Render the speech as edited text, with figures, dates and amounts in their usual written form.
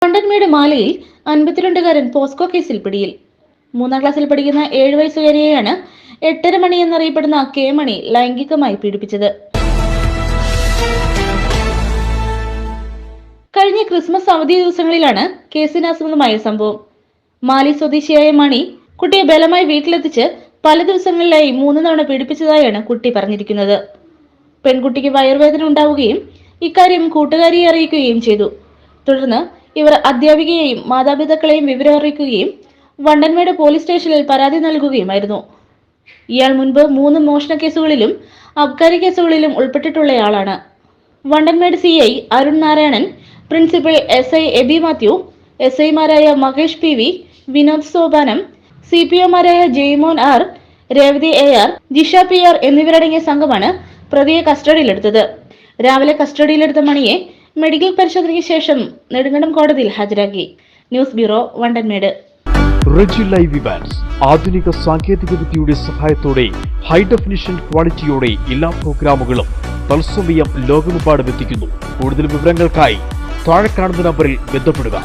Vandanmedu മാലയിൽ 52കാരൻ POCSO കേസിൽ പിടിയിൽ. 3ാം ക്ലാസ്സിൽ പഠിക്കുന്ന 7 വയസ്സുകാരിയെയാണ് 8:30 മണി എന്നറിയപ്പെടുന്ന കെ മണി ലൈംഗികമായി പീഡിപ്പിച്ചത്. കഴിഞ്ഞ ക്രിസ്മസ് അവധി ദിവസങ്ങളിലാണ് കേസിനാസ്പദമായ സംഭവം. മാലി സ്വദേശിയായ മണി കുട്ടിയെ ബലമായി വീട്ടിലെത്തിച്ച് പല ദിവസങ്ങളിലായി 3 തവണ പീഡിപ്പിച്ചതായാണ് കുട്ടി പറഞ്ഞിരിക്കുന്നത്. പെൺകുട്ടിക്ക് വയറുവേദന ഉണ്ടാവുകയും ഇക്കാര്യം കൂട്ടുകാരിയെ അറിയിക്കുകയും ചെയ്തു. തുടർന്ന് ഇവർ അധ്യാപികയെയും മാതാപിതാക്കളെയും വിവരം അറിയിക്കുകയും വണ്ടൻമേട് പോലീസ് സ്റ്റേഷനിൽ പരാതി നൽകുകയുമായിരുന്നു. ഇയാൾ മുൻപ് 3 മോഷണ കേസുകളിലും അബ്കാരി കേസുകളിലും ഉൾപ്പെട്ടിട്ടുള്ളയാളാണ്. Vandanmedu CI Arun Narayanan, principal SI Eby Mathew, SI മാരായ Mahesh PV, Vinod Sopanam, CPOമാരായ Jaimon R, Revathi AR, Jisha PR എന്നിവരടങ്ങിയ സംഘമാണ് പ്രതിയെ കസ്റ്റഡിയിലെടുത്തത്. രാവിലെ കസ്റ്റഡിയിലെടുത്ത മണിയെ മെഡിക്കൽ പരിശോധനയ്ക്ക് ശേഷം നെടുങ്കണ്ടം കോടതിയിൽ ഹാജരാക്കി. News bureau, Vandanmedu. Reji live events ആധുനിക സാങ്കേതിക വിദ്യയുടെ സഹായത്തോടെ ഹൈ ഡെഫിനിഷൻ ക്വാളിറ്റിയോടെ എല്ലാ പ്രോഗ്രാമുകളും തത്സമയം ലോകമെമ്പാടും എത്തിക്കുന്നു. കൂടുതൽ വിവരങ്ങൾക്കായി താഴെ കാണുന്ന നമ്പറിൽ ബന്ധപ്പെടുക.